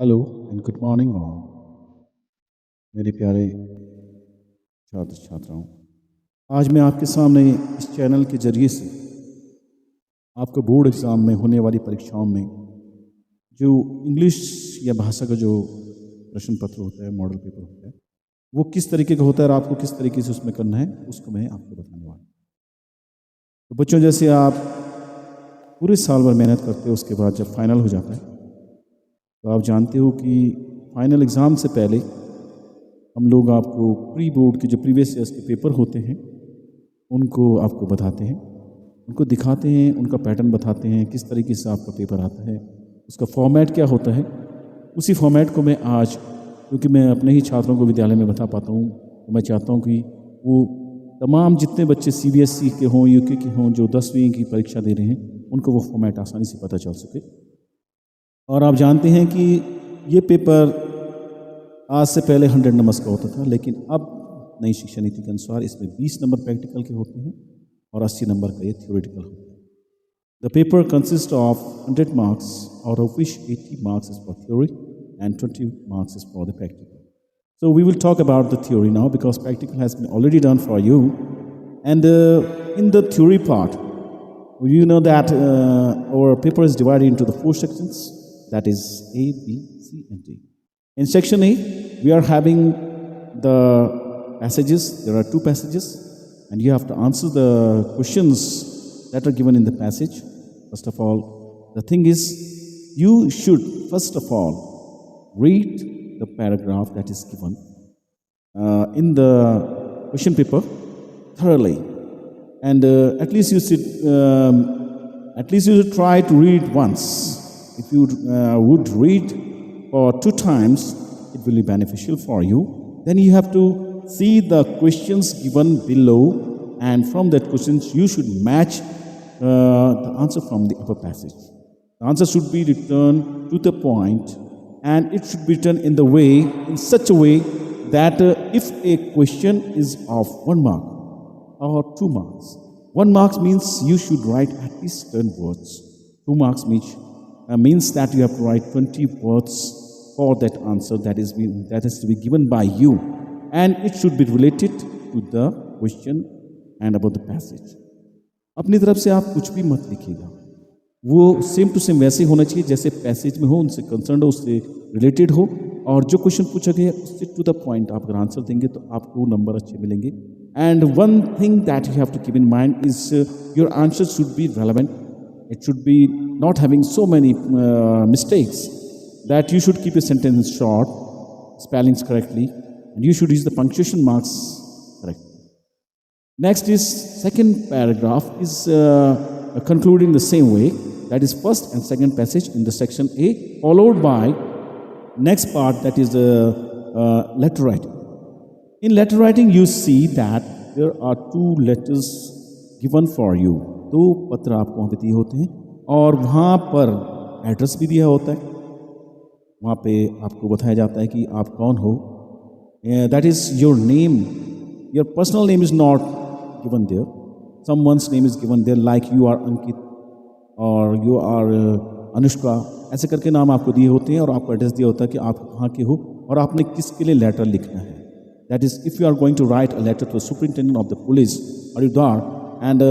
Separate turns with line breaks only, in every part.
Hello and good morning all मेरे प्यारे छात्र छात्राओं। आज मैं आपके सामने इस चैनल के जरिए से आपको बोर्ड एग्ज़ाम में होने वाली परीक्षाओं में जो इंग्लिश या भाषा का जो प्रश्न पत्र होता है, मॉडल पेपर होता है, वो किस तरीके का होता है और आपको किस तरीके से उसमें करना है, उसको मैं आपको बताने वाला हूँ। तो बच्चों, जैसे आप पूरे साल भर मेहनत करते हो, उसके बाद जब फाइनल हो जाता है तो आप जानते हो कि फाइनल एग्ज़ाम से पहले हम लोग आपको प्री बोर्ड के जो प्रीवियस ईयर्स के पेपर होते हैं उनको आपको बताते हैं, उनको दिखाते हैं, उनका पैटर्न बताते हैं, किस तरीके से आपका पेपर आता है, उसका फॉर्मेट क्या होता है। उसी फॉर्मेट को मैं आज, क्योंकि मैं अपने ही छात्रों को विद्यालय में बता पाता हूँ, तो मैं चाहता हूँ कि वो तमाम जितने बच्चे CBSE के हों, UK के हों, जो 10वीं की परीक्षा दे रहे हैं, उनको वो फॉर्मेट आसानी से पता चल सके। और आप जानते हैं कि ये पेपर आज से पहले 100 नंबर्स का होता था, लेकिन अब नई शिक्षा नीति के अनुसार इसमें 20 नंबर प्रैक्टिकल के होते हैं और 80 नंबर का ये थ्योरेटिकल होता है। The paper consist of 100 marks, out of which 80 marks is for theory and 20 marks is for the practical. So we will talk about the theory now because practical has been already done for you. And in the theory part, you know that our paper is divided into the 4 sections, that is A, B, C and D. In section A, we are having the passages. There are 2 passages and you have to answer the questions that are given in the passage. First of all, the thing is, you should first of all read the paragraph that is given in the question paper thoroughly, and at least you should try to read once. If you would read for 2 times, it will be beneficial for you. Then you have to see the questions given below, and from that questions you should match the answer from the upper passage. The answer should be written to the point, and it should be written in such a way that if a question is of 1 mark or 2 marks, 1 mark means you should write at least 10 words. 2 marks means that you have to write 20 words for that answer that is to be given by you, and it should be related to the question and about the passage. अपनी तरफ से आप कुछ भी मत लिखिएगा, वो same to same वैसे होना चाहिए जैसे पैसेज में हो, उनसे कंसर्न हो, उससे रिलेटेड हो, और जो क्वेश्चन पूछा गया उससे टू द पॉइंट आप अगर आंसर देंगे तो आपको नंबर अच्छे मिलेंगे. And one thing that you have to keep in mind is your answer should be relevant. It should be not having so many mistakes, that you should keep your sentence short, spellings correctly, and you should use the punctuation marks correctly. Next is second paragraph is concluded in the same way, that is first and second passage in the section A, followed by next part, that is letter writing. In letter writing you see that there are 2 letters given for you. 2 पत्र आपको वहाँ पे दिए होते हैं और वहाँ पर एड्रेस भी दिया होता है. वहाँ पे आपको बताया जाता है कि आप कौन हो. That is your name. Your personal name is not given there. Someone's name is given there, like you are Ankit or you are Anushka. ऐसे करके नाम आपको दिए होते हैं और आपको एड्रेस दिया होता है कि आप कहाँ के हो और आपने किसके लिए लेटर लिखना है. That is, if you are going to write a letter to the superintendent of the police Haridwar, and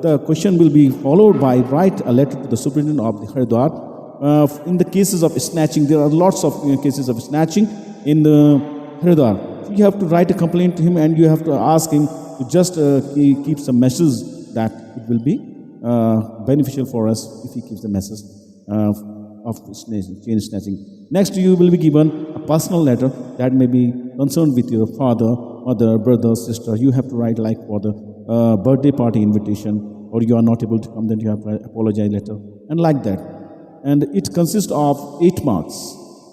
the question will be followed by write a letter to the superintendent of the Haridwar. In the cases of snatching, there are lots of cases of snatching in the Haridwar. You have to write a complaint to him and you have to ask him to just keep some message that it will be beneficial for us if he keeps the message of chain snatching. Next, you will be given a personal letter that may be concerned with your father, mother, brother, sister. You have to write like for the birthday party invitation, or you are not able to come, then you have to apologize letter, and like that. And it consists of 8 marks.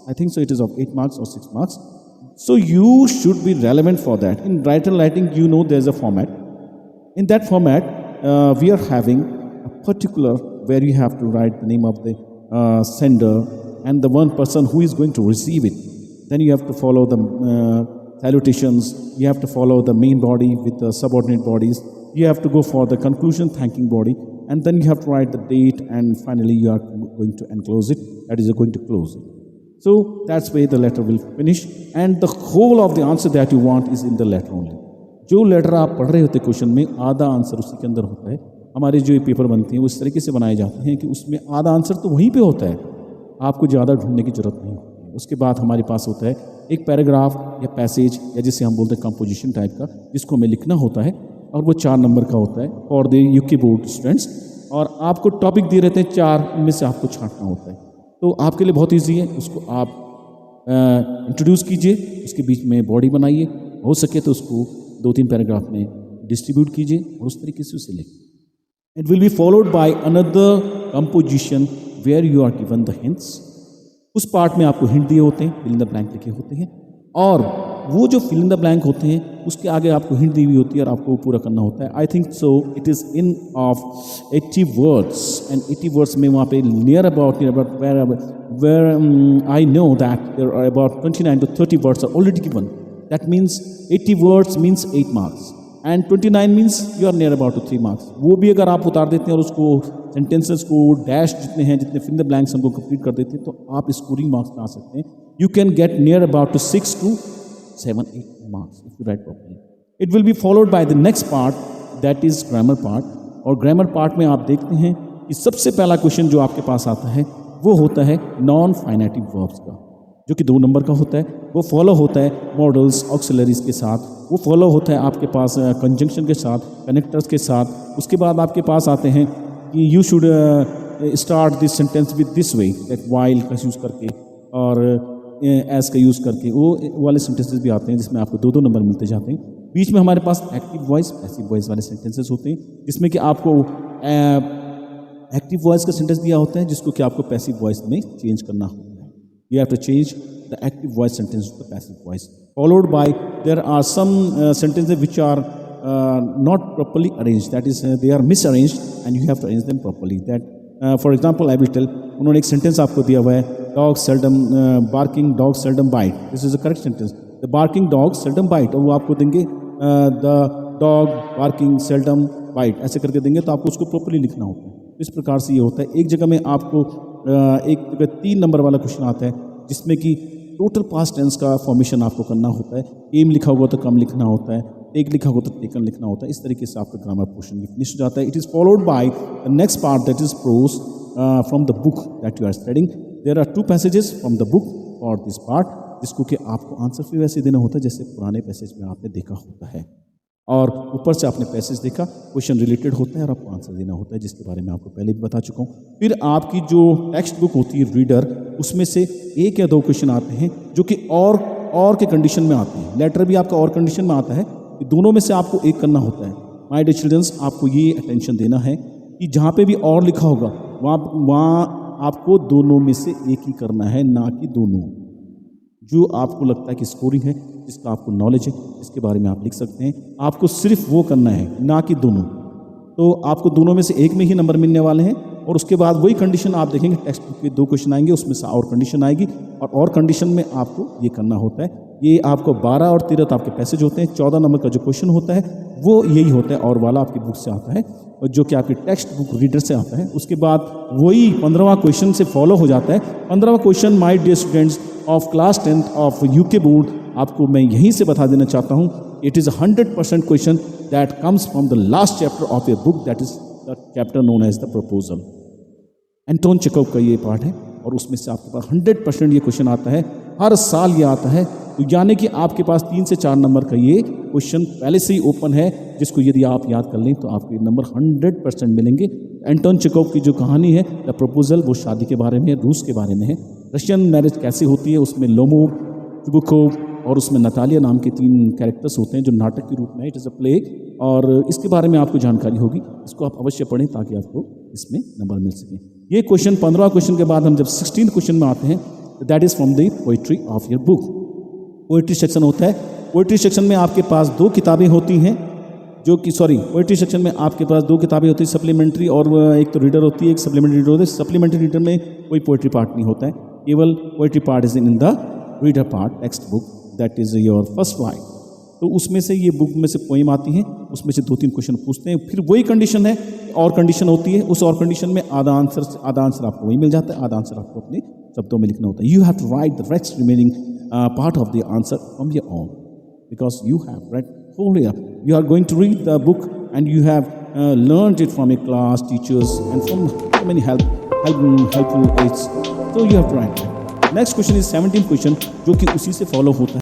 I think so it is of 8 marks or 6 marks. So you should be relevant for that. In writer writing, you know there's a format. In that format, we are having a particular where you have to write the name of the sender and the one person who is going to receive it. Then you have to follow the salutations. You have to follow the main body with the subordinate bodies. You have to go for the conclusion thanking body, and then you have to write the date, and finally you are going to enclose it, that is you're going to close it. So that's where the letter will finish, and the whole of the answer that you want is in the letter only. जो letter आप पढ़ रहे होते question में, आधा answer उसी के अंदर होता है. हमारे जो ये पेपर बनते हैं वो इस तरीके से बनाए जाते हैं कि उसमें आधा आंसर तो वहीं पे होता है, आपको ज़्यादा ढूंढने की जरूरत नहीं होती है. उसके बाद हमारे पास होता है एक पैराग्राफ या पैसेज, या जिसे हम बोलते हैं कंपोजिशन टाइप का, जिसको हमें लिखना होता है, और वो 4 नंबर का होता है for the UK board students. और आपको टॉपिक दिए रहते हैं 4, उनमें से आपको छांटना होता है. तो आपके लिए बहुत ईजी है, उसको आप इंट्रोड्यूस कीजिए, उसके बीच में बॉडी बनाइए, हो सके तो उसको 2-3 पैराग्राफ में डिस्ट्रीब्यूट कीजिए और उस तरीके से उसे लिखिए. It will be followed by another composition where you are given the hints. उस पार्ट में आपको हिंट दिए होते हैं, फिल इन द ब्लैंक लिखे होते हैं, और वो जो फिल इन द ब्लैंक होते हैं उसके आगे आपको हिंट दी हुई होती है और आपको पूरा करना होता है. I think so it is in of 80 words, and 80 words में वहाँ पे near about where I know that there are about 29 to 30 words are already given. That means 80 words means 8 marks, and 29 means you are near about 3 marks. वो भी अगर आप उतार देते हैं और उसको सेंटेंसेस को डैश जितने हैं, जितने फिल इन द ब्लैंक्स हमको कंप्लीट कर देते हैं, तो आप स्कोरिंग मार्क्स ला सकते हैं. You can get near about 6 to 7-8 marks if you write properly. It will be followed by the next part, that is grammar part. और ग्रामर पार्ट में आप देखते हैं कि सबसे पहला क्वेश्चन जो आपके पास आता है वो होता है नॉन फाइनेटिव वर्ब्स का, जो कि 2 नंबर का होता है. वो फॉलो होता है मॉडल्स ऑक्सिलरीज के साथ, वो फॉलो होता है आपके पास कंजंक्शन के साथ, कनेक्टर्स के साथ. उसके बाद आपके पास आते हैं कि you should start this sentence with this way, that while का यूज़ करके और एस का यूज़ करके, वो वाले सेंटेंसेस भी आते हैं जिसमें आपको 2-2 नंबर मिलते जाते हैं. बीच में हमारे पास एक्टिव वॉइस, पैसिव वॉइस वाले सेंटेंसेस होते हैं, जिसमें कि आपको एक्टिव वॉइस का सेंटेंस दिया होता है जिसको कि आपको पैसिव वॉइस में चेंज करना होता है. You have to change the active voice sentence to the passive voice, followed by there are some sentences which are not properly arranged, that is they are misarranged and you have to arrange them properly. That for example I will tell, उन्होंने एक sentence आपको दिया हुआ है, dog seldom barking dog seldom bite. This is a correct sentence. The barking dog seldom bite, और वो आपको देंगे the dog barking seldom bite, ऐसे करके देंगे, तो आपको उसको प्रॉपर्ली लिखना होता है. इस प्रकार से ये होता है. एक जगह में आपको एक जगह 3 नंबर वाला क्वेश्चन आता है जिसमें कि टोटल पास्ट टेंस का फॉर्मेशन आपको करना होता है. एम लिखा हुआ तो कम लिखना होता है, टेक लिखा हुआ तो टेकन लिखना होता है. इस तरीके से आपका ग्रामर पोर्शन फिनिश हो जाता है. It is followed by the next part, that is prose from the book that you are studying. There are 2 passages from the book for this part, जिसको कि आपको आंसर भी वैसे देना होता है जैसे पुराने पैसेज में आपने देखा होता है, और ऊपर से आपने पैसेज देखा, क्वेश्चन रिलेटेड होता है और आपको आंसर देना होता है, जिसके बारे में आपको पहले भी बता चुका हूँ. फिर आपकी जो टेक्स्ट बुक होती है रीडर, उसमें से 1 या 2 क्वेश्चन आते हैं जो कि और के कंडीशन में आते हैं. लेटर भी आपका और कंडीशन में आता है, दोनों में से आपको एक करना होता है. माय डियर चिल्ड्रंस, आपको ये अटेंशन देना है कि जहाँ पे भी और लिखा होगा वहाँ आपको दोनों में से एक ही करना है, ना कि दोनों. जो आपको लगता है कि स्कोरिंग है, जिसका आपको नॉलेज है, इसके बारे में आप लिख सकते हैं. आपको सिर्फ वो करना है, ना कि दोनों. तो आपको दोनों में से एक में ही नंबर मिलने वाले हैं, और उसके बाद वही कंडीशन आप देखेंगे टेक्स्ट बुक के 2 क्वेश्चन आएंगे, उसमें से और कंडीशन आएगी, और कंडीशन में आपको ये करना होता है. ये आपको 12 और 13 आपके पैसेज होते हैं. 14 नंबर का जो क्वेश्चन होता है वो यही होता है, और वाला आपकी बुक से आता है, और जो कि आपकी टेक्स्ट बुक रीडर से आता है. उसके बाद वही 15वां क्वेश्चन से फॉलो हो जाता है. 15वां question my dear students of class 10th of UK board, आपको मैं यहीं से बता देना चाहता हूँ, it is 100% question that comes from the last chapter of a book, that is the chapter known as the proposal. Anton Chekhov का ये पार्ट है, और उसमें से आपके पास 100% ये क्वेश्चन आता है. हर साल ये आता है. तो यानी कि आपके पास 3 से 4 नंबर का ये क्वेश्चन पहले से ही ओपन है, जिसको यदि आप याद कर लें तो आपको ये नंबर 100% मिलेंगे. एंटोन चेखव की जो कहानी है द प्रपोजल, वो शादी के बारे में है, रूस के बारे में है. रशियन मैरिज कैसे होती है, उसमें लोमो, चुबुकोव और उसमें नतालिया नाम के 3 कैरेक्टर्स होते हैं जो नाटक के रूप में, इट इज़ अ प्ले, और इसके बारे में आपको जानकारी होगी. इसको आप अवश्य पढ़ें ताकि आपको इसमें नंबर मिल सके. ये क्वेश्चन 15वां क्वेश्चन के बाद हम जब 16th क्वेश्चन में आते हैं, that is from the poetry of your book. Poetry section होता है. पोइट्री सेक्शन में आपके पास 2 किताबें होती हैं, जो कि पोइट्री सेक्शन में आपके पास 2 किताबें होती हैं, सप्लीमेंट्री, और एक तो रीडर होती है, एक सप्लीमेंट्री रीडर होता है. सप्लीमेंट्री रीडर में कोई पोइट्री पार्ट नहीं होता है, केवल poetry part is in the reader part text book, that is your first right. तो उसमें से ये बुक में से पोइम आती है, उसमें से 2-3 क्वेश्चन पूछते हैं, फिर वही कंडीशन है और कंडीशन होती है, उस और कंडीशन में आधा आंसर आपको वही मिल जाता है, आधा आंसर आपको अपने शब्दों में लिखना होता है. You have to write the rest remaining part of the answer from your own, because you have read wholly. You are going to read the book and you have learned it from your class, teachers, and from so many helpful aids. So you have to write that. Next question is 17th question, जो कि उसी से follow होता है.